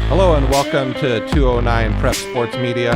Hello and welcome to 209 Prep Sports Media.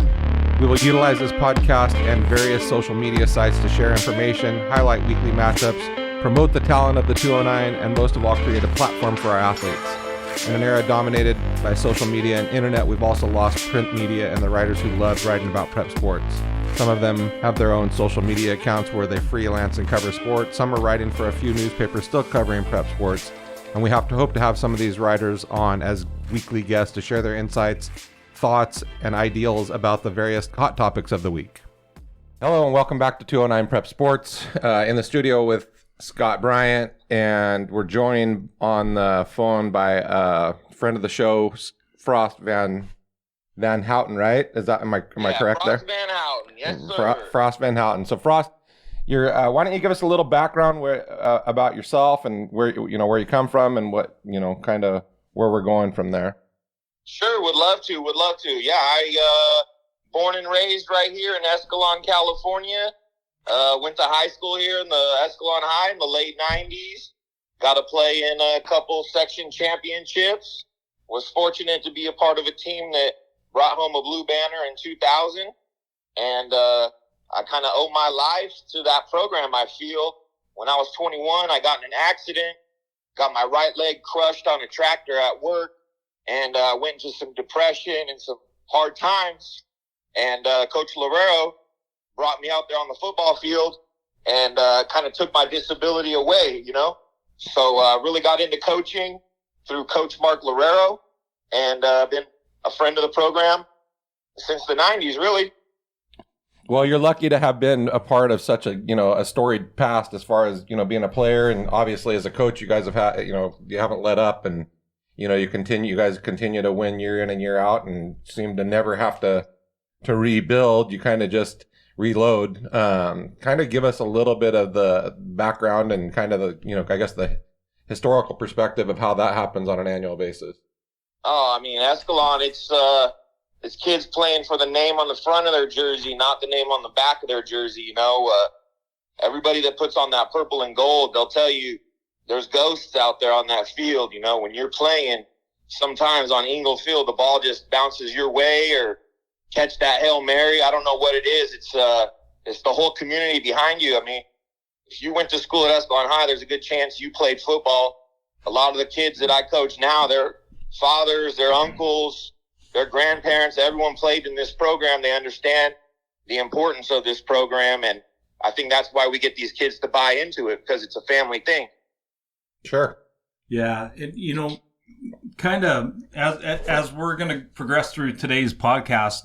We will utilize this podcast and various social media sites to share information, highlight weekly matchups, promote the talent of the 209, and most of all, create a platform for our athletes. In an era dominated by social media and internet, we've also lost print media and the writers who love writing about prep sports. Some of them have their own social media accounts where they freelance and cover sports. Some are writing for a few newspapers still covering prep sports. And we hope to have some of these writers on as weekly guests to share their insights, thoughts, and ideals about the various hot topics of the week. Hello and welcome back to 209 Prep Sports. In the studio with Scott Bryant, and we're joined on the phone by a friend of the show, Frost Van Houten, right? Am I correct there? Frost Van Houten, yes sir. Frost Van Houten. So Frost, why don't you give us a little background about yourself and where you come from and what kind of where we're going from there. Sure, would love to. Yeah, I born and raised right here in Escalon, California. Went to high school here in the Escalon High in the late 90s. Got to play in a couple section championships. Was fortunate to be a part of a team that brought home a blue banner in 2000. And I kind of owe my life to that program, I feel. When I was 21, I got in an accident, got my right leg crushed on a tractor at work, and went into some depression and some hard times. And Coach Lorero brought me out there on the football field and kind of took my disability away, So really got into coaching through Coach Mark Lorero, and been a friend of the program since the 90s, really. Well, you're lucky to have been a part of such a storied past as far as, being a player, and obviously as a coach, you guys have had, you haven't let up, and, you guys continue to win year in and year out and seem to never have to rebuild. You kind of just reload. Kind of give us a little bit of the background and kind of the, I guess the historical perspective of how that happens on an annual basis. Oh, I mean, Escalon, it's kids playing for the name on the front of their jersey, not the name on the back of their jersey. Everybody that puts on that purple and gold, they'll tell you there's ghosts out there on that field. When you're playing, sometimes on Ingle Field, the ball just bounces your way or catch that Hail Mary. I don't know what it is. It's the whole community behind you. I mean, if you went to school at Escalon High, there's a good chance you played football. A lot of the kids that I coach now, their fathers, their uncles, their grandparents, everyone played in this program. They understand the importance of this program, and I think that's why we get these kids to buy into it, because it's a family thing. Sure. Yeah, kind of as we're going to progress through today's podcast,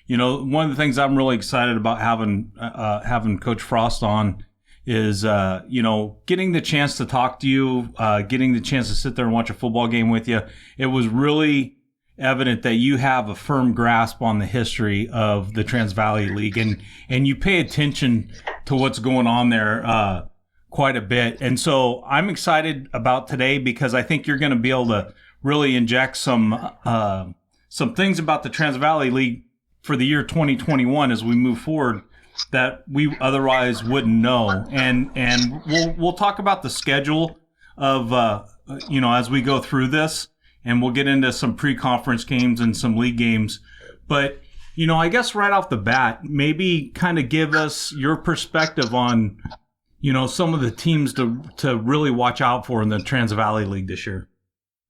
one of the things I'm really excited about having Coach Frost on is getting the chance to talk to you, getting the chance to sit there and watch a football game with you. It was really evident that you have a firm grasp on the history of the Trans Valley League, and you pay attention to what's going on there quite a bit. And so I'm excited about today because I think you're going to be able to really inject some things about the Trans Valley League for the year 2021 as we move forward that we otherwise wouldn't know. And we'll talk about the schedule of as we go through this. And we'll get into some pre-conference games and some league games. But, I guess right off the bat, maybe kind of give us your perspective on, some of the teams to really watch out for in the Trans Valley League this year.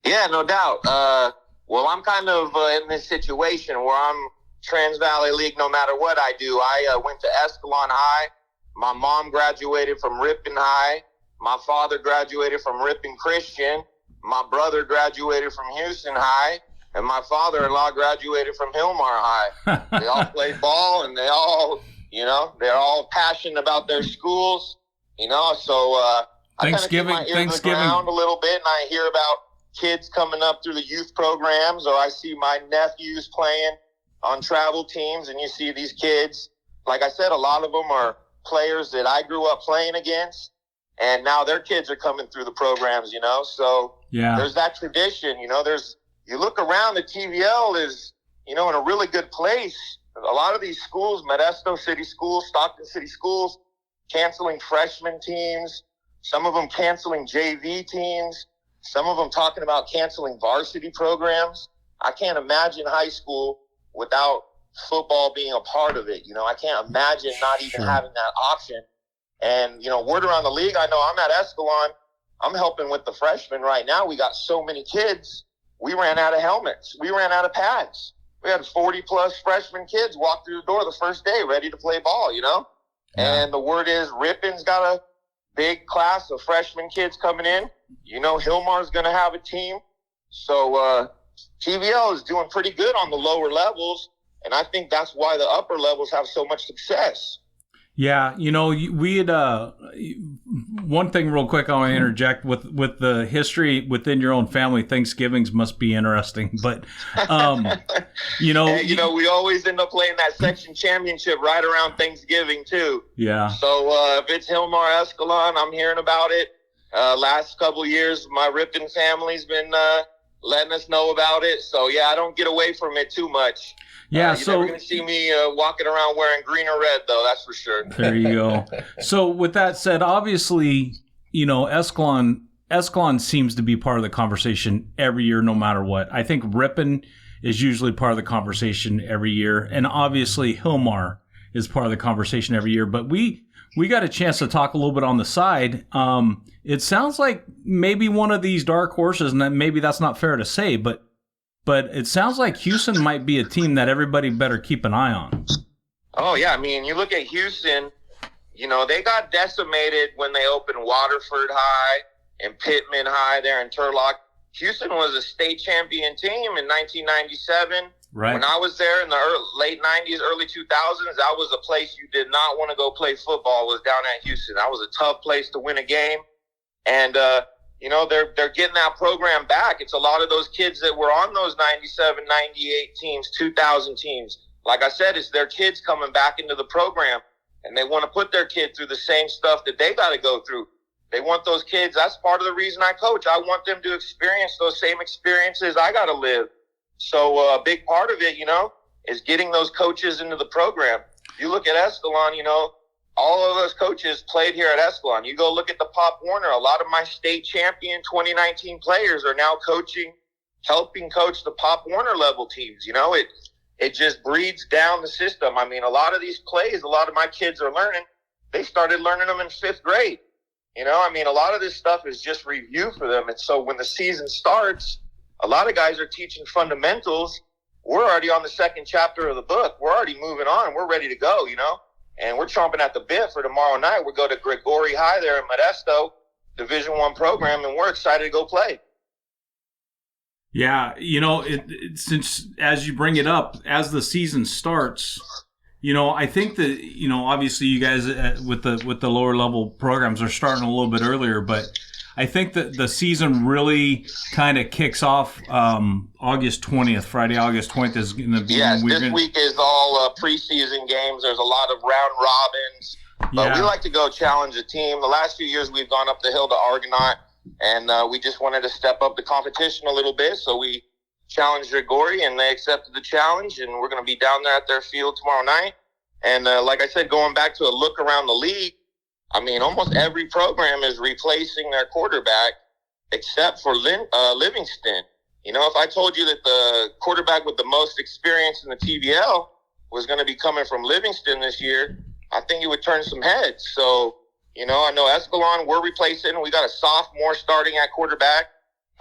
Yeah, no doubt. Well, I'm kind of in this situation where I'm Trans Valley League no matter what I do. I went to Escalon High. My mom graduated from Ripon High. My father graduated from Ripon Christian. My brother graduated from Houston High, and my father-in-law graduated from Hilmar High. They all played ball, and they all, they're all passionate about their schools, So I kind of keep my ear to the ground a little bit, and I hear about kids coming up through the youth programs, or I see my nephews playing on travel teams, and you see these kids. Like I said, a lot of them are players that I grew up playing against, and now their kids are coming through the programs, So yeah, there's that tradition, you look around, the TVL is, in a really good place. A lot of these schools, Modesto City Schools, Stockton City Schools, canceling freshman teams, some of them canceling JV teams, some of them talking about canceling varsity programs. I can't imagine high school without football being a part of it. You know, I can't imagine not even having that option. And, you know, word around the league, I know I'm at Escalon. I'm helping with the freshmen right now. We got so many kids. We ran out of helmets. We ran out of pads. We had 40-plus freshman kids walk through the door the first day ready to play ball, you know? Yeah. And the word is Rippon's got a big class of freshman kids coming in. You know, Hillmar's going to have a team. So TVL is doing pretty good on the lower levels, and I think that's why the upper levels have so much success. Yeah, you know, we had one thing real quick I want to interject with the history within your own family. Thanksgivings must be interesting, but you know, and, you know, we always end up playing that section championship right around Thanksgiving too. Yeah. So if it's Hillmar Escalon, I'm hearing about it. Last couple of years, my Rippon family's been letting us know about it. So yeah, I don't get away from it too much. Yeah, you're so never going to see me walking around wearing green or red, though. That's for sure. There you go. So with that said, obviously, you know, Escalon seems to be part of the conversation every year, no matter what. I think Ripon is usually part of the conversation every year, and obviously Hillmar is part of the conversation every year. But we got a chance to talk a little bit on the side. It sounds like maybe one of these dark horses, and maybe that's not fair to say, but it sounds like Houston might be a team that everybody better keep an eye on. Oh, yeah. I mean, you look at Houston, you know, they got decimated when they opened Waterford High and Pittman High there in Turlock. Houston was a state champion team in 1997. Right. When I was there in the late 90s, early 2000s, that was a place you did not want to go play football, was down at Houston. That was a tough place to win a game. And, you know, they're getting that program back. It's a lot of those kids that were on those 97, 98 teams, 2000 teams. Like I said, it's their kids coming back into the program, and they want to put their kid through the same stuff that they got to go through. They want those kids. That's part of the reason I coach. I want them to experience those same experiences I got to live. So a big part of it, you know, is getting those coaches into the program. You look at Escalon, you know, all of those coaches played here at Escalon. You go look at the Pop Warner. A lot of my state champion 2019 players are now helping coach the Pop Warner level teams. You know, it just breeds down the system. I mean, a lot of these plays, a lot of my kids are learning. They started learning them in 5th grade. You know, I mean, a lot of this stuff is just review for them. And so when the season starts, a lot of guys are teaching fundamentals. We're already on the 2nd chapter of the book. We're already moving on. We're ready to go, you know. And we're chomping at the bit for tomorrow night. We go to Gregory High there in Modesto, Division I program, and we're excited to go play. Yeah, you know, since as you bring it up, as the season starts, you know, I think that, you know, obviously you guys with the lower level programs are starting a little bit earlier, but I think that the season really kind of kicks off August 20th. Friday, August 20th is going to be. Yes, this week is all preseason games. There's a lot of round robins. But we like to go challenge a team. The last few years we've gone up the hill to Argonaut, and we just wanted to step up the competition a little bit. So we challenged Gregory, and they accepted the challenge, and we're going to be down there at their field tomorrow night. And like I said, going back to a look around the league, I mean, almost every program is replacing their quarterback except for Livingston. You know, if I told you that the quarterback with the most experience in the TVL was going to be coming from Livingston this year, I think it would turn some heads. So, you know, I know Escalon, we're replacing. We got a sophomore starting at quarterback.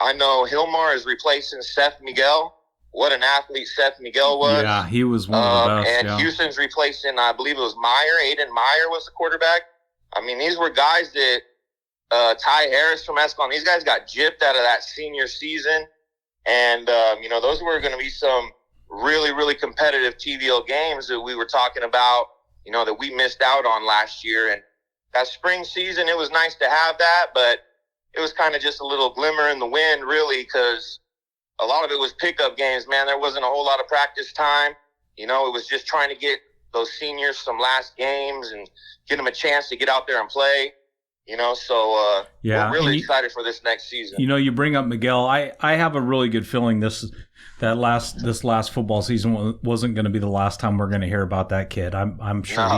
I know Hillmar is replacing Seth Miguel. What an athlete Seth Miguel was. Yeah, he was one of the best. And Houston's replacing, I believe it was Meyer. Aiden Meyer was the quarterback. I mean, these were guys that Ty Harris from Escalon, these guys got gypped out of that senior season. And, you know, those were going to be some really, really competitive TVL games that we were talking about, you know, that we missed out on last year. And that spring season, it was nice to have that, but it was kind of just a little glimmer in the wind, really, because a lot of it was pickup games, man. There wasn't a whole lot of practice time. You know, it was just trying to get those seniors some last games and get them a chance to get out there and play, you know, so we're really excited for this next season. You know, you bring up Miguel. I have a really good feeling this last football season wasn't going to be the last time we're going to hear about that kid. I'm sure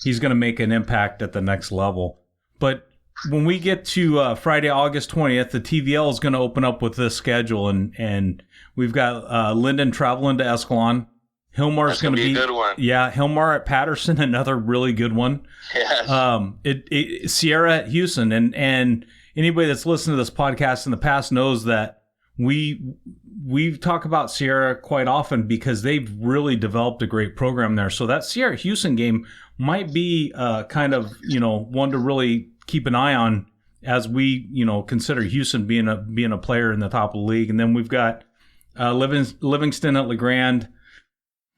he's gonna make an impact at the next level. But when we get to Friday, August 20th, the TVL is going to open up with this schedule, and we've got Linden traveling to Escalon. Hilmar's going to be a good one. Yeah, Hilmar at Patterson, another really good one. Yes. Sierra at Houston, and anybody that's listened to this podcast in the past knows that we talk about Sierra quite often because they've really developed a great program there. So that Sierra Houston game might be kind of, one to really keep an eye on as we, consider Houston being a player in the top of the league. And then we've got Livingston at LeGrand.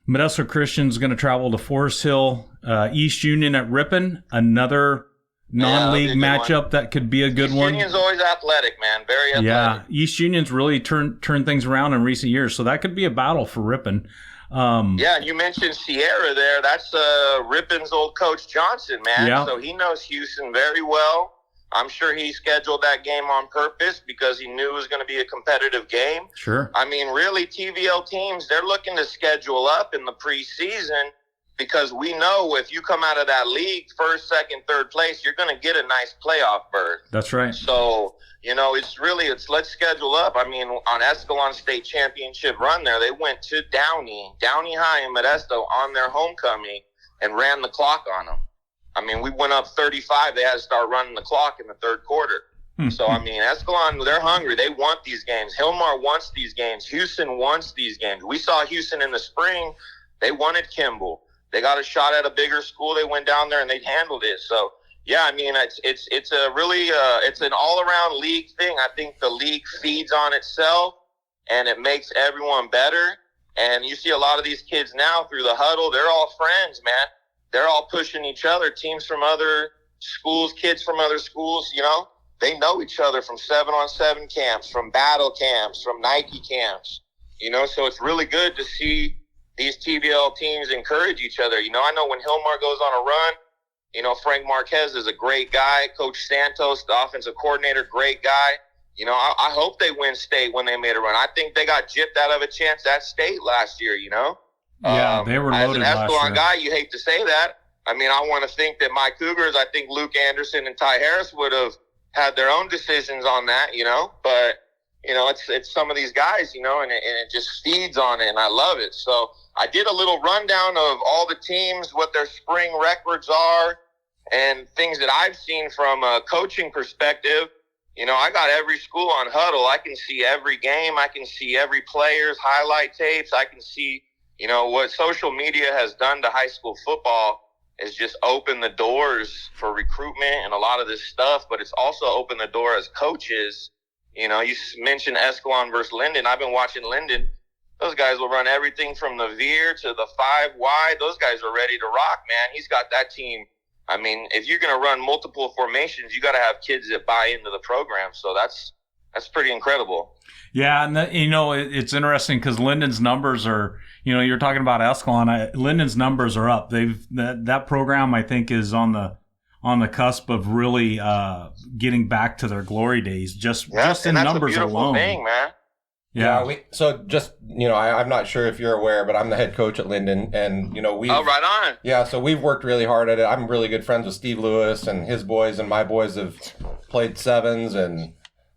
Modesto Christian's going to travel to Forest Hill. East Union at Ripon, another non-league matchup that could be a good one. East Union's always athletic, man. Very athletic. Yeah, East Union's really turned things around in recent years, so that could be a battle for Ripon. Yeah, and you mentioned Sierra there. That's Ripon's old coach Johnson, man. Yeah. So he knows Houston very well. I'm sure he scheduled that game on purpose because he knew it was going to be a competitive game. Sure. I mean, really, TVL teams, they're looking to schedule up in the preseason because we know if you come out of that league first, second, third place, you're going to get a nice playoff berth. That's right. So, it's let's schedule up. I mean, on Escalon State Championship run there, they went to Downey High in Modesto on their homecoming and ran the clock on them. I mean, we went up 35. They had to start running the clock in the third quarter. So, I mean, Escalon, they're hungry. They want these games. Hilmar wants these games. Houston wants these games. We saw Houston in the spring. They wanted Kimball. They got a shot at a bigger school. They went down there and they handled it. So, yeah, I mean, it's a really it's an all-around league thing. I think the league feeds on itself, and it makes everyone better. And you see a lot of these kids now through the huddle. They're all friends, man. They're all pushing each other, teams from other schools, kids from other schools, they know each other from 7-on-7 camps, from battle camps, from Nike camps, so it's really good to see these TVL teams encourage each other. I know when Hilmar goes on a run, Frank Marquez is a great guy. Coach Santos, the offensive coordinator, great guy. I hope they win state when they made a run. I think they got gypped out of a chance at state last year, Yeah, they were loaded as an last Escalon year. guy, you hate to say that. I mean, I want to think that my Cougars, I think Luke Anderson and Ty Harris would have had their own decisions on that, but, it's some of these guys, and it just feeds on it, and I love it. So I did a little rundown of all the teams, what their spring records are, and things that I've seen from a coaching perspective. I got every school on Huddle. I can see every game. I can see every player's highlight tapes. I can see what social media has done to high school football is just open the doors for recruitment and a lot of this stuff, but it's also opened the door as coaches. You mentioned Escalon versus Linden. I've been watching Linden. Those guys will run everything from the veer to the 5 wide. Those guys are ready to rock, man. He's got that team. I mean, if you're going to run multiple formations, you got to have kids that buy into the program. So that's pretty incredible. Yeah, and it's interesting because Linden's numbers are, you're talking about Escalon. Linden's numbers are up. That program I think is on the cusp of really getting back to their glory days. Just in numbers alone. That's a beautiful thing, man. Yeah. I'm not sure if you're aware, but I'm the head coach at Linden, and we. Oh, right on. Yeah, so we've worked really hard at it. I'm really good friends with Steve Lewis, and his boys and my boys have played sevens, and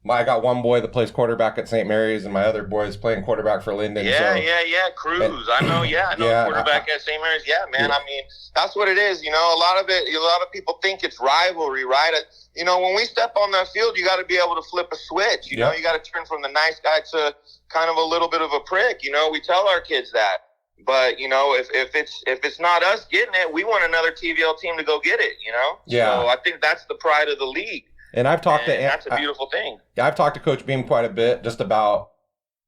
I got one boy that plays quarterback at St. Mary's, and my other boy is playing quarterback for Linden. Yeah, Cruz. I know quarterback at St. Mary's. Yeah, man. Yeah. I mean, that's what it is. A lot of people think it's rivalry, right? When we step on that field, you got to be able to flip a switch. You got to turn from the nice guy to kind of a little bit of a prick. We tell our kids that. But if it's not us getting it, we want another TVL team to go get it. Yeah. So I think that's the pride of the league. And I've talked to that's a beautiful thing. I've talked to Coach Beam quite a bit just about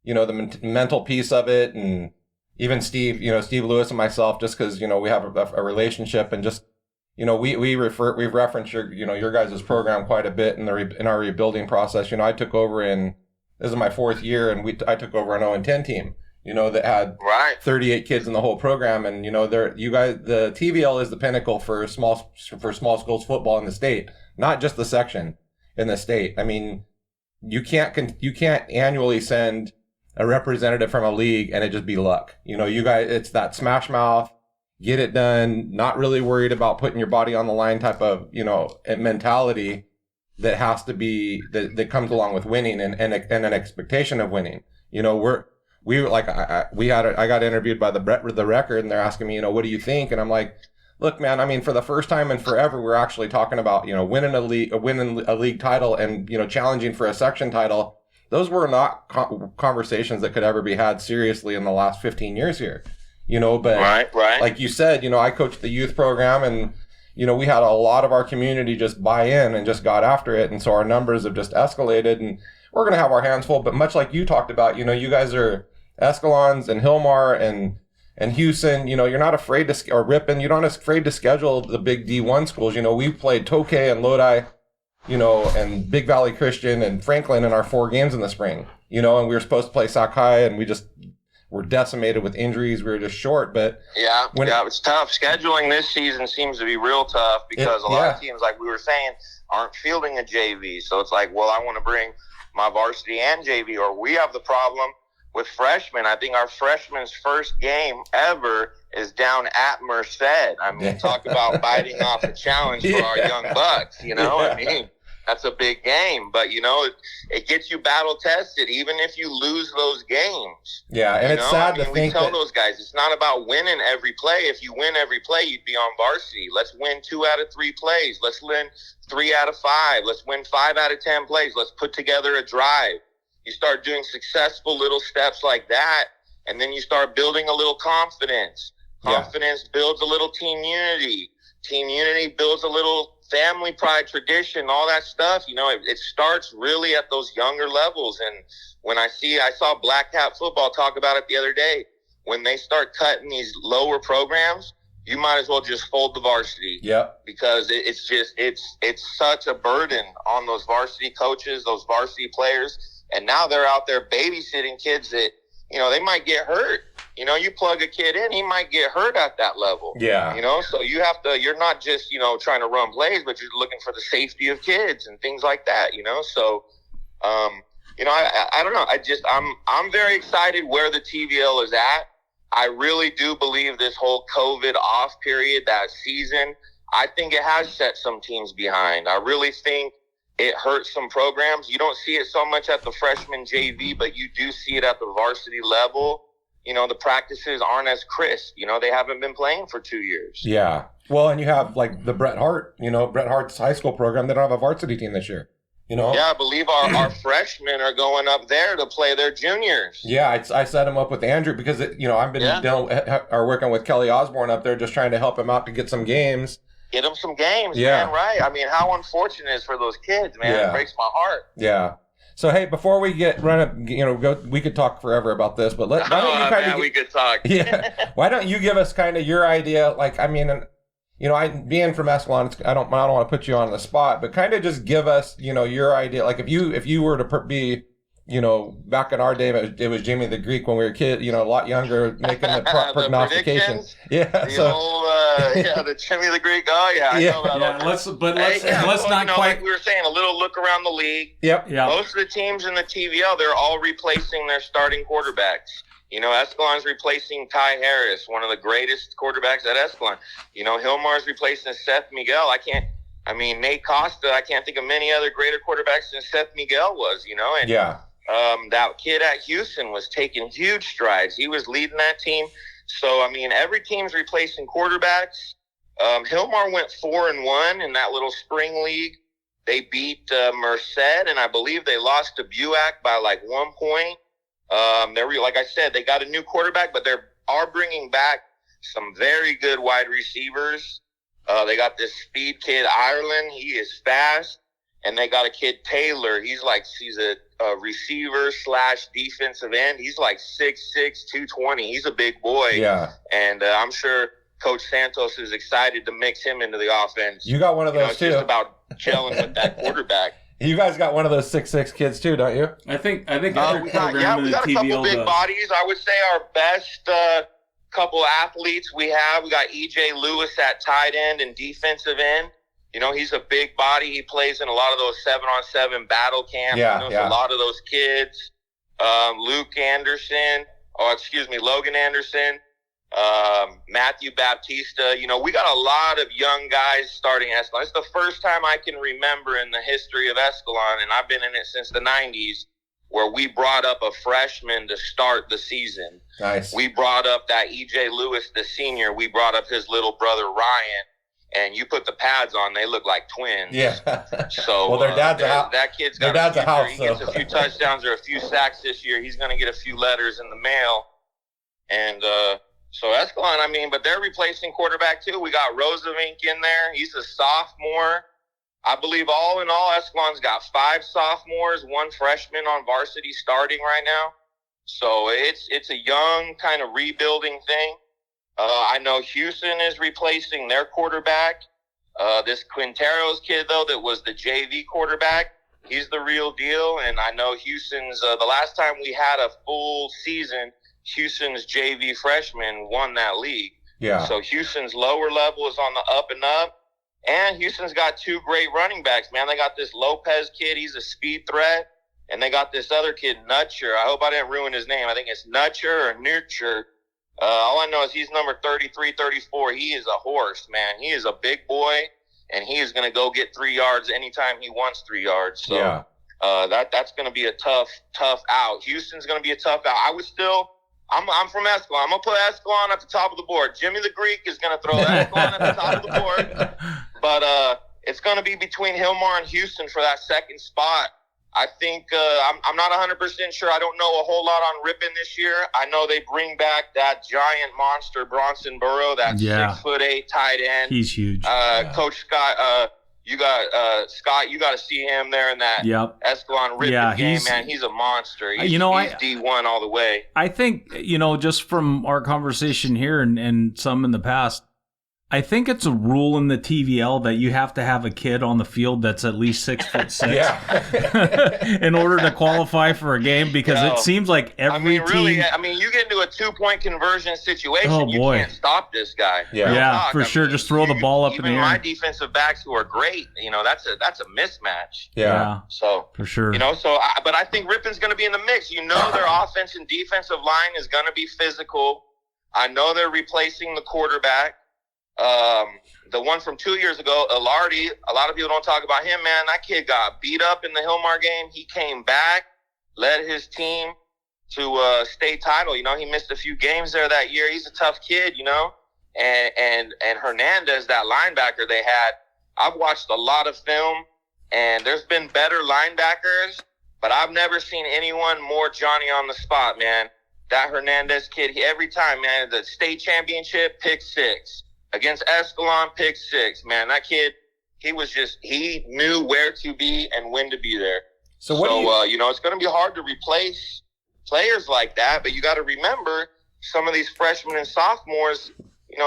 the mental piece of it, and even Steve Lewis and myself, just because we have a relationship, and just we've referenced your guys' program quite a bit in our rebuilding process. I took over this is my 4th year, and I took over an 0-10 team. That had 38 kids in the whole program, and the TVL is the pinnacle for small schools football in the state, not just the section in the state. I mean, you can't annually send a representative from a league and it just be luck. You guys, it's that smash mouth, get it done, not really worried about putting your body on the line type of mentality. that has to be that comes along with winning and an expectation of winning. You know, I got interviewed by the Record, and they're asking me, you know, what do you think? And I'm like, look, man, I mean, for the first time in forever, we're actually talking about, you know, winning a league title and, you know, challenging for a section title. Those were not conversations that could ever be had seriously in the last 15 years here, you know, but right. Like you said, you know, I coached the youth program, and, you know, we had a lot of our community just buy in and just got after it. And so our numbers have just escalated, and we're going to have our hands full. But much like you talked about, you know, you guys are Escalons and Hillmar and Houston, you know, you're not afraid to, or Ripon, you're not afraid to schedule the big D1 schools. You know, we played Tokay and Lodi, you know, and Big Valley Christian and Franklin in our 4 games in the spring, you know, and we were supposed to play Sakai, and we just were decimated with injuries. We were just short, but it's tough. Scheduling this season seems to be real tough because a lot of teams, like we were saying, aren't fielding a JV. So it's like, well, I want to bring my varsity and JV, or we have the problem with freshmen. I think our freshman's first game ever is down at Merced. I mean, talk about biting off a challenge for our young bucks, you know? I mean, that's a big game, but, you know, it gets you battle tested, even if you lose those games. Yeah, and it's sad to think we tell those guys, it's not about winning every play. If you win every play, you'd be on varsity. Let's win 2 out of 3 plays. Let's win 3 out of 5. Let's win 5 out of 10 plays. Let's put together a drive. You start doing successful little steps like that, and then you start building a little confidence. Confidence builds a little team unity. Team unity builds a little family pride, tradition, all that stuff. You know, it starts really at those younger levels. And when I saw Black Hat football talk about it the other day, when they start cutting these lower programs, you might as well just fold the varsity. Yeah. Because it's such a burden on those varsity coaches, those varsity players. And now they're out there babysitting kids that, you know, they might get hurt. You know, you plug a kid in, he might get hurt at that level. Yeah. You know, so you're not just, you know, trying to run plays, but you're looking for the safety of kids and things like that, you know? So, you know, I don't know. I'm very excited where the TVL is at. I really do believe this whole COVID off period, that season, I think it has set some teams behind. I really think it hurts some programs. You don't see it so much at the freshman JV, but you do see it at the varsity level. You know, the practices aren't as crisp. You know, they haven't been playing for 2 years. Yeah. Well, and you have like the Bret Hart, you know, Bret Hart's high school program. They don't have a varsity team this year, you know? Yeah, I believe our freshmen are going up there to play their juniors. Yeah, I set him up with Andrew because, you know, I've been working with Kelly Osborne up there, just trying to help him out to get some games. Get them some games, man, right? I mean, how unfortunate it is for those kids, man. Yeah. It breaks my heart. Yeah. So, hey, before we we could talk forever about this, but we could talk. Yeah. Why don't you give us kind of your idea? Like, I mean, you know, being from Escalon, I don't want to put you on the spot, but kind of just give us, you know, your idea. Like, if you were to be, you know, back in our day, it was Jimmy the Greek when we were kids, you know, a lot younger, making the prognostication. Yeah. The Jimmy the Greek. Oh yeah. I know about let's well, not you know, quite. Like we were saying, a little look around the league. Yep. Yeah. Most of the teams in the TVL, they're all replacing their starting quarterbacks. You know, Escalon's replacing Ty Harris, one of the greatest quarterbacks at Escalon. You know, Hillmar's replacing Seth Miguel. Nate Costa, I can't think of many other greater quarterbacks than Seth Miguel was, you know. And that kid at Houston was taking huge strides. He was leading that team. So, I mean, every team's replacing quarterbacks. Hillmar went 4-1 in that little spring league. They beat Merced, and I believe they lost to Buac by like 1 point. Like I said, they got a new quarterback, but they are bringing back some very good wide receivers. They got this speed kid, Ireland. He is fast. And they got a kid, Taylor. He's a receiver / defensive end. He's like 6'6", 220. He's a big boy. Yeah. And I'm sure Coach Santos is excited to mix him into the offense. You got one of those too. It's just about gelling with that quarterback. You guys got one of those 6'6" kids too, don't you? I think every we got a couple big bodies. I would say our best couple athletes we have. We got EJ Lewis at tight end and defensive end. You know, he's a big body. He plays in a lot of those 7-on-7 battle camps. A lot of those kids. Logan Anderson. Matthew Baptista. You know, we got a lot of young guys starting Escalon. It's the first time I can remember in the history of Escalon, and I've been in it since the 90s, where we brought up a freshman to start the season. Nice. We brought up that E.J. Lewis, the senior. We brought up his little brother, Ryan. And you put the pads on, they look like twins. Yeah. So well, their dad's a house. That kid's their got dad's a house. He gets a few touchdowns or a few sacks this year. He's going to get a few letters in the mail. And so Escalon, I mean, but they're replacing quarterback too. We got Rosavink in there. He's a sophomore. I believe all in all, Escalon's got 5 sophomores, 1 freshman on varsity starting right now. So it's a young kind of rebuilding thing. I know Houston is replacing their quarterback. This Quinteros kid, though, that was the JV quarterback, he's the real deal. And I know Houston's, the last time we had a full season, Houston's JV freshman won that league. Yeah. So Houston's lower level is on the up and up. And Houston's got 2 great running backs, man. They got this Lopez kid. He's a speed threat. And they got this other kid, Nutcher. I hope I didn't ruin his name. I think it's Nutcher or Nurture. All I know is he's number 33, 34. He is a horse, man. He is a big boy, and he is going to go get 3 yards anytime he wants 3 yards. So yeah. That's going to be a tough out. Houston's going to be a tough out. I'm from Escalon. I'm going to put Escalon at the top of the board. Jimmy the Greek is going to throw Escalon at the top of the board. But it's going to be between Hillmar and Houston for that second spot. I think I'm not 100% sure. I don't know a whole lot on Ripon this year. I know they bring back that giant monster Bronson Burrow, that 6'8" tight end. He's huge. Coach Scott, you got Scott. You got to see him there in that Escalon Ripon game, man. He's a monster. He's D1 all the way. I think just from our conversation here and some in the past, I think it's a rule in the TVL that you have to have a kid on the field that's at least 6'6" in order to qualify for a game, because it seems like every team. You get into a 2-point conversion situation. Oh, you can't stop this guy. Yeah, for sure. Just throw the ball up in the air. Even my defensive backs who are great, that's a mismatch. Yeah. So for sure. But I think Ripon's going to be in the mix. Their offense and defensive line is going to be physical. I know they're replacing the quarterback. The one from 2 years ago, Alardi, a lot of people don't talk about him, man. That kid got beat up in the Hillmar game. He came back, led his team to state title. He missed a few games there that year. He's a tough kid, and Hernandez, that linebacker they had, I've watched a lot of film, and there's been better linebackers, but I've never seen anyone more Johnny on the spot, man. That Hernandez kid, every time, man, the state championship, pick 6. Against Escalon, pick 6. Man, that kid, he knew where to be and when to be there. It's going to be hard to replace players like that, but you got to remember some of these freshmen and sophomores,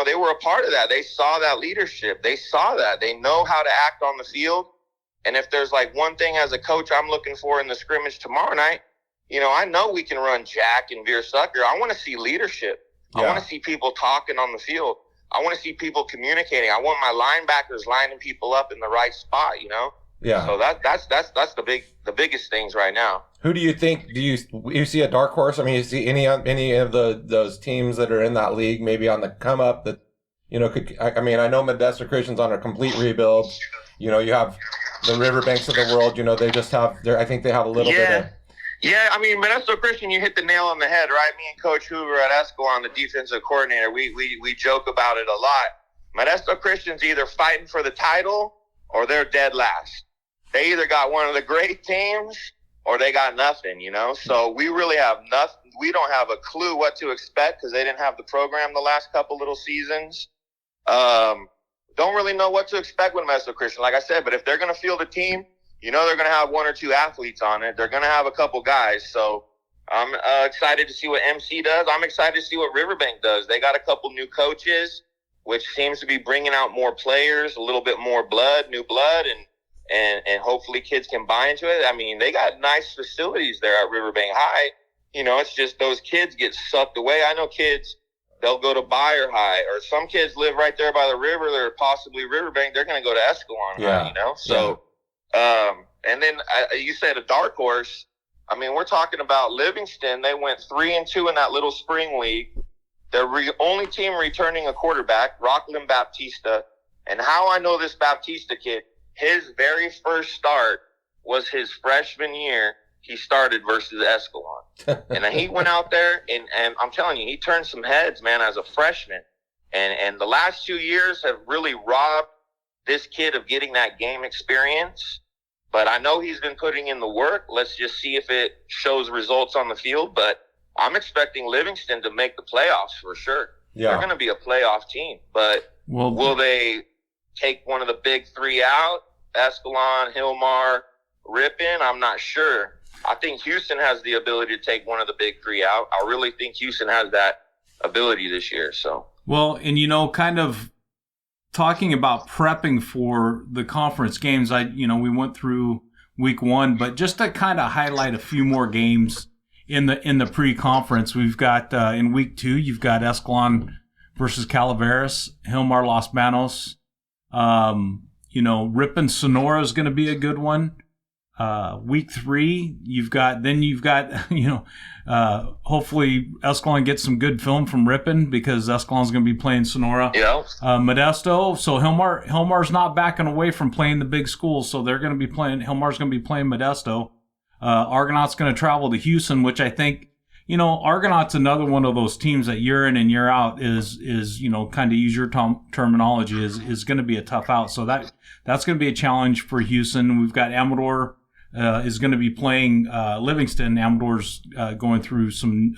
they were a part of that. They saw that leadership. They saw that. They know how to act on the field. And if there's like one thing as a coach I'm looking for in the scrimmage tomorrow night, I know we can run Jack and Veer Sucker. I want to see leadership. Yeah. I want to see people talking on the field. I want to see people communicating. I want my linebackers lining people up in the right spot, Yeah. So that's the biggest things right now. Who do you think? Do you see a dark horse? I mean, you see any of those teams that are in that league maybe on the come up that could? I mean, I know Modesto Christian's on a complete rebuild. You have the Riverbanks of the world. They just have I think they have a little bit of. Yeah, I mean, Modesto Christian, you hit the nail on the head, right? Me and Coach Hoover at Escalon, the defensive coordinator, we joke about it a lot. Modesto Christian's either fighting for the title or they're dead last. They either got one of the great teams or they got nothing, So we really have nothing. We don't have a clue what to expect because they didn't have the program the last couple little seasons. Don't really know what to expect with Modesto Christian, like I said. But if they're going to field a team, they're going to have 1 or 2 athletes on it. They're going to have a couple guys. So I'm excited to see what MC does. I'm excited to see what Riverbank does. They got a couple new coaches, which seems to be bringing out more players, a little bit more new blood, and hopefully kids can buy into it. I mean, they got nice facilities there at Riverbank High. It's just those kids get sucked away. I know kids, they'll go to Bayer High, or some kids live right there by the river. They're possibly Riverbank. They're going to go to Escalon High, So... Yeah. And then you said a dark horse. I mean, we're talking about Livingston. They went 3-2 in that little spring league. They're only team returning a quarterback, Rockland Baptista. And how I know this Baptista kid, his very first start was his freshman year. He started versus Escalon. And he went out there, and I'm telling you, he turned some heads, man, as a freshman. And the last 2 years have really robbed this kid of getting that game experience. But I know he's been putting in the work. Let's just see if it shows results on the field. But I'm expecting Livingston to make the playoffs for sure. Yeah. They're going to be a playoff team. But will they take one of the big three out? Escalon, Hillmar, Ripon? I'm not sure. I think Houston has the ability to take one of the big three out. I really think Houston has that ability this year. So. Well, and kind of talking about prepping for the conference games, we went through week 1, but just to kind of highlight a few more games in the pre-conference, we've got in week 2, you've got Escalon versus Calaveras, Hillmar Los Banos. Ripon Sonora is going to be a good one. Week 3, you've got hopefully Escalon gets some good film from Ripon because Escalon's going to be playing Sonora. Yeah. Modesto. So Hillmar's not backing away from playing the big schools, so they're going to be playing. Hillmar's going to be playing Modesto. Argonaut's going to travel to Houston, which I think, Argonaut's another one of those teams that year in and year out is kind of use your terminology is going to be a tough out. So that's going to be a challenge for Houston. We've got Amador is going to be playing Livingston. Amador's going through some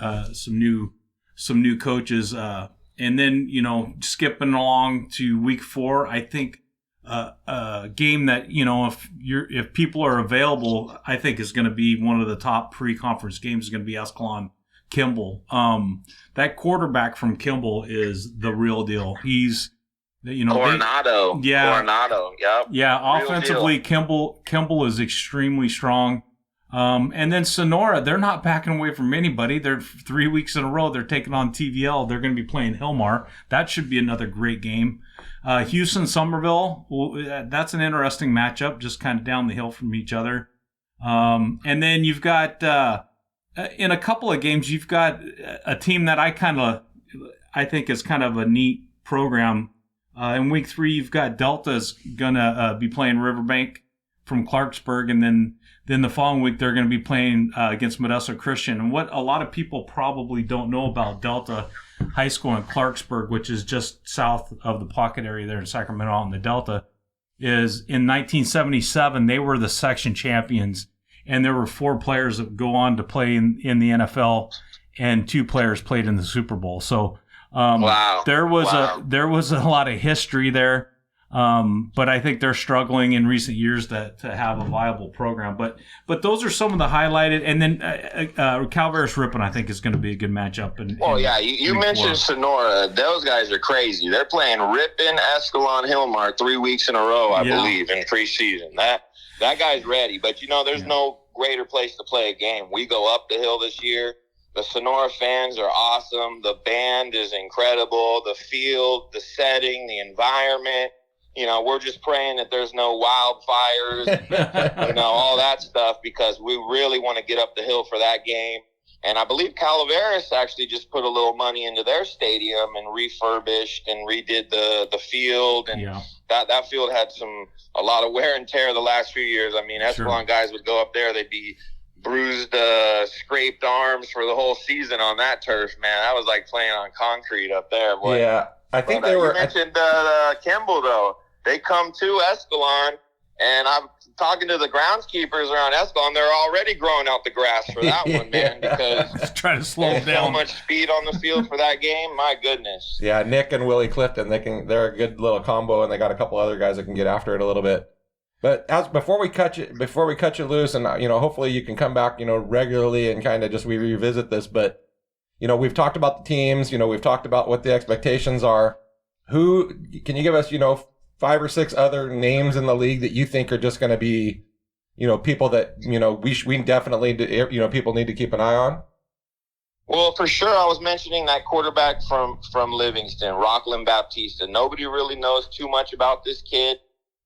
new coaches, and then skipping along to week 4. I think a game that if people are available, I think is going to be one of the top pre-conference games. Is going to be Escalon Kimball. That quarterback from Kimball is the real deal. He's Coronado. Coronado. Yep. Yeah. Offensively, Kimball is extremely strong. And then Sonora, they're not backing away from anybody. They're 3 weeks in a row. They're taking on TVL. They're going to be playing Hillmar. That should be another great game. Houston, Somerville. Well, that's an interesting matchup, just kind of down the hill from each other. And then you've got, in a couple of games, you've got a team that I think is kind of a neat program. In week 3, you've got Delta's going to be playing Riverbank from Clarksburg, and then the following week they're going to be playing against Modesto Christian. And what a lot of people probably don't know about Delta High School in Clarksburg, which is just south of the Pocket area there in Sacramento out in the Delta, is in 1977 they were the section champions, and there were 4 players that go on to play in the NFL, and 2 players played in the Super Bowl. So there was a lot of history there. But I think they're struggling in recent years to have a viable program. But those are some of the highlighted. And then Calaveras Ripon, I think, is going to be a good matchup. You mentioned Sonora. Those guys are crazy. They're playing Ripon, Escalon, Hillmar 3 weeks in a row, I believe, in preseason. That guy's ready. But, there's no greater place to play a game. We go up the hill this year. The Sonora fans are awesome. The band is incredible. The field, the setting, the environment. We're just praying that there's no wildfires, all that stuff, because we really want to get up the hill for that game. And I believe Calaveras actually just put a little money into their stadium and refurbished and redid the field. And that field had a lot of wear and tear the last few years. I mean, Escalon guys would go up there, they'd be bruised, scraped arms for the whole season on that turf, man. That was like playing on concrete up there, boy. Yeah, I think they were. You mentioned Kimball, though. They come to Escalon, and I'm talking to the groundskeepers around Escalon. They're already growing out the grass for that one, man, because try to slow it down. So much speed on the field for that game. My goodness. Yeah, Nick and Willie Clifton, they're a good little combo, and they got a couple other guys that can get after it a little bit. But before we cut you loose, and hopefully you can come back, regularly and kind of just revisit this. But we've talked about the teams. We've talked about what the expectations are. Who can you give us? 5 or 6 other names in the league that you think are just going to be, people that we definitely people need to keep an eye on. Well, for sure, I was mentioning that quarterback from Livingston, Rockland Baptista. Nobody really knows too much about this kid,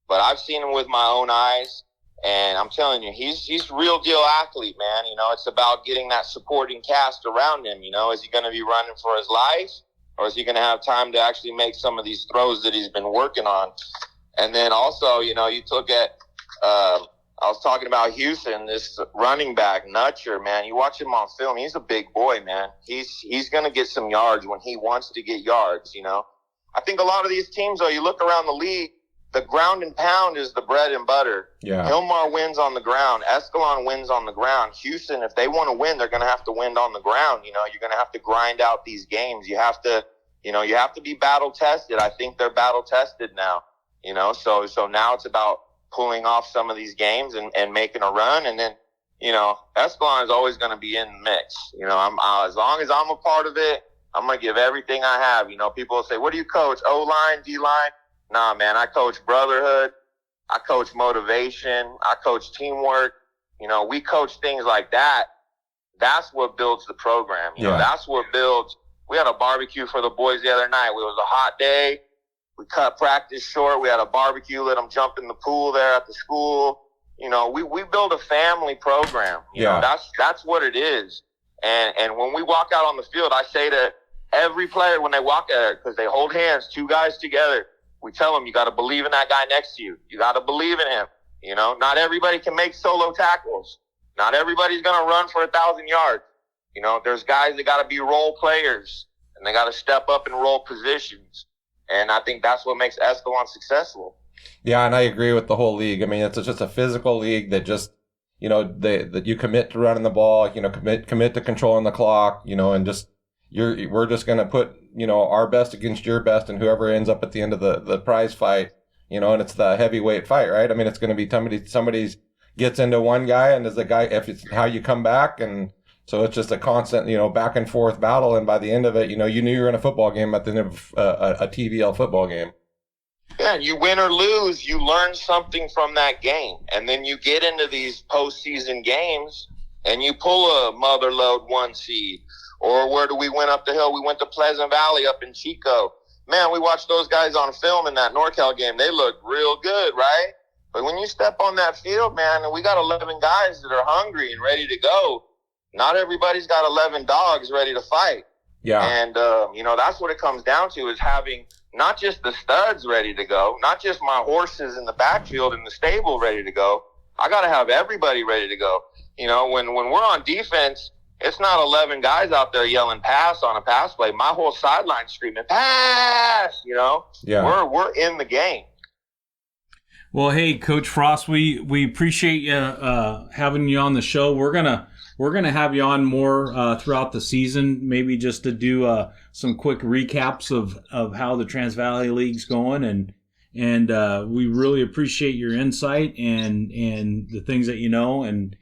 but I've seen him with my own eyes, and I'm telling you, he's real deal athlete, man. It's about getting that supporting cast around him. Is he going to be running for his life? or is he going to have time to actually make some of these throws that he's been working on? And then also, you look at I was talking about Houston, this running back, Nutcher, man. You watch him on film, he's a big boy, man. He's going to get some yards when he wants to get yards, I think a lot of these teams, though, you look around the league, the ground and pound is the bread and butter. Yeah. Hilmar wins on the ground. Escalon wins on the ground. Houston, if they want to win, they're going to have to win on the ground. You're going to have to grind out these games. You have to be battle tested. I think they're battle tested now, so now it's about pulling off some of these games and making a run. And then, Escalon is always going to be in the mix. As long as I'm a part of it, I'm going to give everything I have. People will say, what do you coach? O-line, D-line? Nah, man, I coach brotherhood. I coach motivation. I coach teamwork. We coach things like that. That's what builds the program. That's what builds. We had a barbecue for the boys the other night. It was a hot day. We cut practice short. We had a barbecue, let them jump in the pool there at the school. We build a family program. That's what it is. And when we walk out on the field, I say to every player when they walk out, because they hold hands, two guys together, we tell them, you got to believe in that guy next to you. You got to believe in him. Not everybody can make solo tackles. Not everybody's going to run for 1,000 yards. There's guys that got to be role players, and they got to step up and role positions. And I think that's what makes Escalon successful. Yeah, and I agree with the whole league. I mean, it's just a physical league that just, that you commit to running the ball, commit to controlling the clock, and just we're just going to put, our best against your best, and whoever ends up at the end of the prize fight, and it's the heavyweight fight, right? I mean, it's going to be somebody's gets into one guy, and is the guy, if it's how you come back, and so it's just a constant, back and forth battle. And by the end of it, you knew you were in a football game at the end of a TVL football game. Yeah, you win or lose, you learn something from that game. And then you get into these postseason games and you pull a mother load 1 seed. Or where do we went up the hill? We went to Pleasant Valley up in Chico. Man, we watched those guys on film in that NorCal game. They looked real good, right? But when you step on that field, man, and we got 11 guys that are hungry and ready to go, not everybody's got 11 dogs ready to fight. Yeah. And, that's what it comes down to, is having not just the studs ready to go, not just my horses in the backfield in the stable ready to go. I got to have everybody ready to go. When we're on defense, it's not 11 guys out there yelling pass on a pass play. My whole sideline screaming pass, Yeah. We're in the game. Well, hey, Coach Frost, we appreciate you having you on the show. We're gonna have you on more throughout the season, maybe just to do some quick recaps of how the Trans Valley League's going, and we really appreciate your insight and the things that and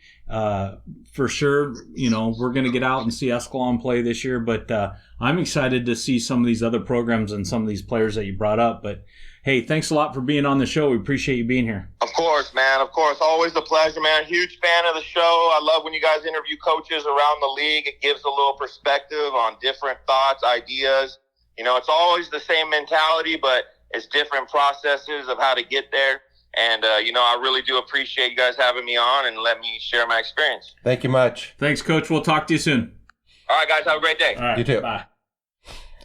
for sure, we're gonna get out and see Escalon play this year, but I'm excited to see some of these other programs and some of these players that you brought up. But hey, thanks a lot for being on the show. We appreciate you being here. Of course, man. Of course. Always a pleasure, man. Huge fan of the show. I love when you guys interview coaches around the league. It gives a little perspective on different thoughts, ideas. It's always the same mentality, but it's different processes of how to get there. And, I really do appreciate you guys having me on and let me share my experience. Thank you much. Thanks, Coach. We'll talk to you soon. All right, guys. Have a great day. All right. You too. Bye.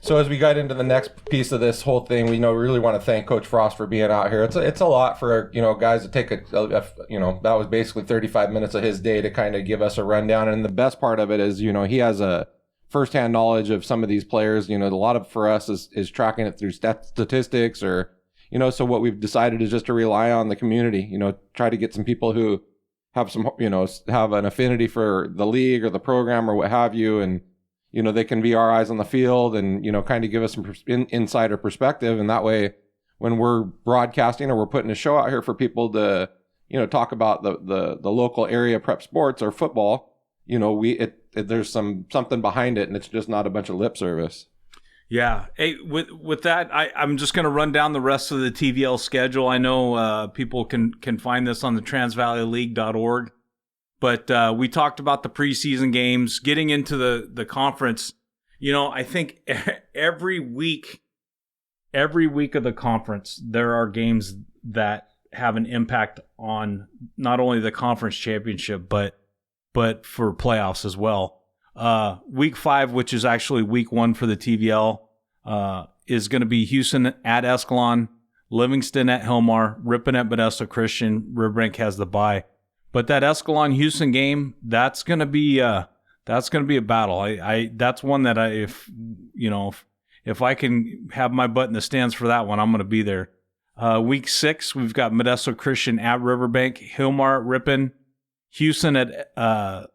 So as we got into the next piece of this whole thing, we really want to thank Coach Frost for being out here. It's a lot for guys to take that was basically 35 minutes of his day to kind of give us a rundown. And the best part of it is he has a firsthand knowledge of some of these players. A lot of for us is tracking it through statistics or so what we've decided is just to rely on the community. Try to get some people who have some have an affinity for the league or the program or what have you, and they can be our eyes on the field and, kind of give us some insider perspective. And that way, when we're broadcasting or we're putting a show out here for people to, talk about the local area prep sports or football, there's something behind it, and it's just not a bunch of lip service. Yeah. Hey, with that, I'm just going to run down the rest of the TVL schedule. I know people can find this on the transvalleyleague.org. But we talked about the preseason games, getting into the conference. I think every week of the conference, there are games that have an impact on not only the conference championship, but for playoffs as well. Week 5, which is actually week 1 for the TVL, is going to be Houston at Escalon, Livingston at Hillmar, Ripon at Modesto Christian. Riverbank has the bye. But that Escalon-Houston game, that's going to be a battle. That's one that if I can have my butt in the stands for that one, I'm going to be there. Week 6, we've got Modesto Christian at Riverbank, Hillmar at Ripon, Houston at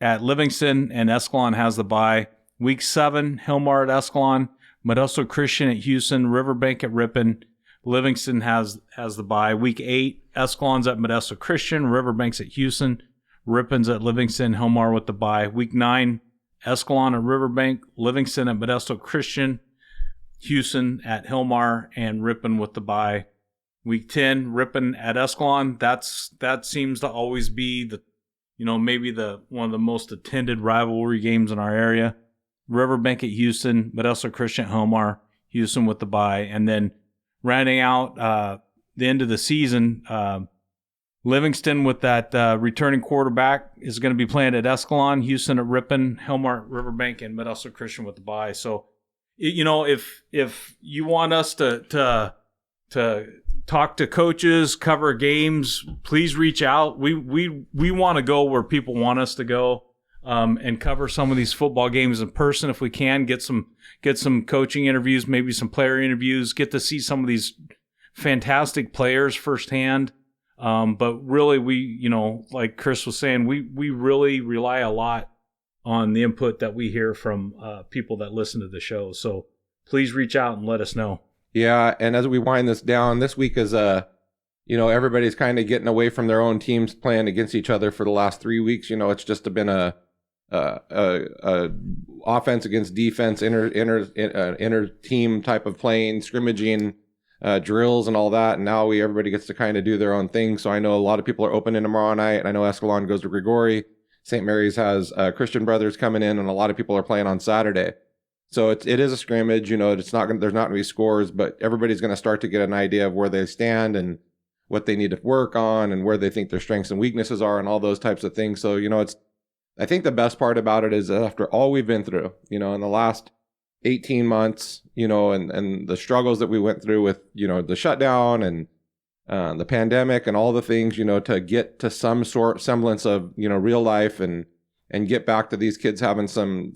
Livingston, and Escalon has the bye. Week 7, Hillmar at Escalon, Modesto Christian at Houston, Riverbank at Ripon, Livingston has the bye. Week 8, Escalon's at Modesto Christian, Riverbank's at Houston, Ripon's at Livingston, Hillmar with the bye. Week 9, Escalon at Riverbank, Livingston at Modesto Christian, Houston at Hillmar, and Ripon with the bye. Week 10, Ripon at Escalon. That seems to always be maybe one of the most attended rivalry games in our area. Riverbank at Houston, Modesto Christian at Hillmar, Houston with the bye, and then rounding out the end of the season, Livingston with that returning quarterback is going to be playing at Escalon, Houston at Ripon, Hillmar at Riverbank, and Modesto Christian with the bye. So, if you want us to talk to coaches, cover games, please reach out. We want to go where people want us to go, and cover some of these football games in person if we can. Get some coaching interviews, maybe some player interviews. Get to see some of these fantastic players firsthand. But really, like Chris was saying, we really rely a lot on the input that we hear from people that listen to the show. So please reach out and let us know. Yeah, and as we wind this down, this week is everybody's kind of getting away from their own teams playing against each other for the last 3 weeks. It's just been a offense against defense, inter team type of playing, scrimmaging, drills and all that. And now everybody gets to kind of do their own thing. So I know a lot of people are opening tomorrow night, and I know Escalon goes to Grigori. St. Mary's has Christian Brothers coming in, and a lot of people are playing on Saturday. So it is a scrimmage. There's not going to be scores, but everybody's going to start to get an idea of where they stand and what they need to work on and where they think their strengths and weaknesses are and all those types of things. So, I think the best part about it is after all we've been through, in the last 18 months, and the struggles that we went through with, the shutdown and the pandemic and all the things, to get to some semblance of, real life and get back to these kids having some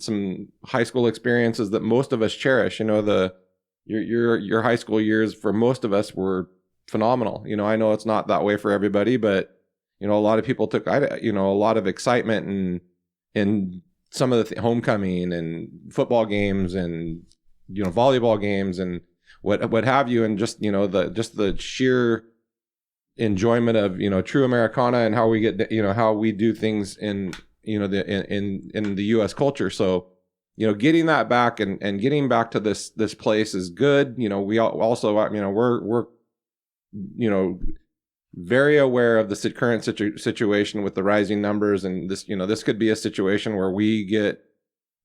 high school experiences that most of us cherish. Your high school years for most of us were phenomenal. I know it's not that way for everybody, but a lot of people took a lot of excitement in some of the homecoming and football games and volleyball games and what have you, and just the sheer enjoyment of true Americana and how we get how we do things in in the U.S. culture. So getting that back and getting back to this place is good. We also we're very aware of the current situation with the rising numbers, and this could be a situation where we get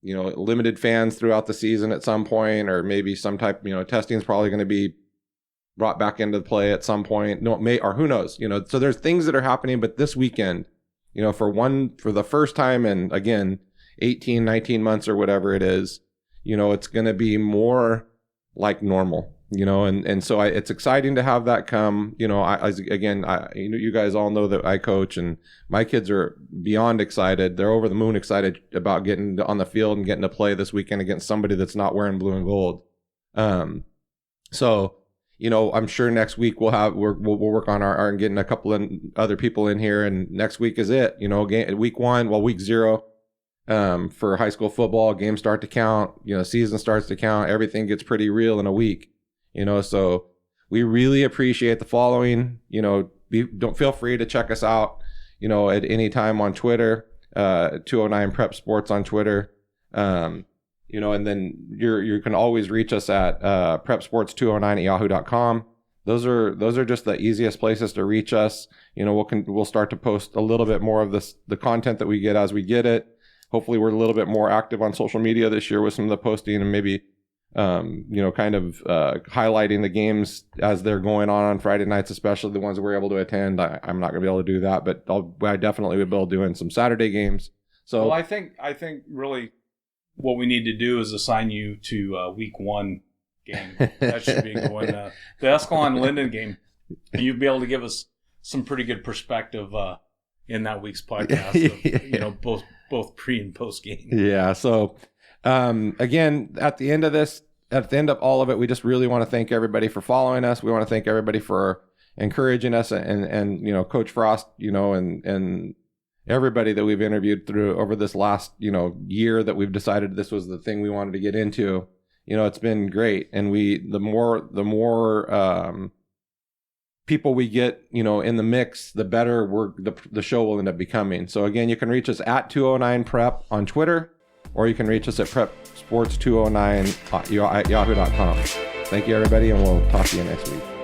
limited fans throughout the season at some point, or maybe some type testing is probably going to be brought back into play at some point. Or who knows? So there's things that are happening, but this weekend, for the first time in, again, 18, 19 months or whatever it is, it's going to be more like normal. And so it's exciting to have that come. You guys all know that I coach, and my kids are beyond excited. They're over the moon excited about getting on the field and getting to play this weekend against somebody that's not wearing blue and gold. So I'm sure next week we'll work on our getting a couple of other people in here, and next week is it. Week 1, week 0. For high school football, games start to count. Season starts to count. Everything gets pretty real in a week. So we really appreciate the following. Don't feel free to check us out, at any time on Twitter, 209 Prep Sports on Twitter. And then you can always reach us at prepsports209@yahoo.com. Those are just the easiest places to reach us. We'll start to post a little bit more of the content that we get as we get it. Hopefully we're a little bit more active on social media this year with some of the posting, and maybe highlighting the games as they're going on Friday nights, especially the ones that we're able to attend. I'm not going to be able to do that, but I definitely will be able to doing some Saturday games. So I think really what we need to do is assign you to week 1 game. That should be going. The Escalon-Linden game, you'd be able to give us some pretty good perspective in that week's podcast of, both pre and post game. Yeah. So again, at the end of all of it, we just really want to thank everybody for following us. We want to thank everybody for encouraging us, and Coach Frost, and everybody that we've interviewed through over this last year that we've decided this was the thing we wanted to get into. It's been great, and the more people we get in the mix, the better the show will end up becoming. So again, you can reach us at 209 Prep on Twitter, or you can reach us at prepsports209 at yahoo.com. Thank you, everybody, and we'll talk to you next week.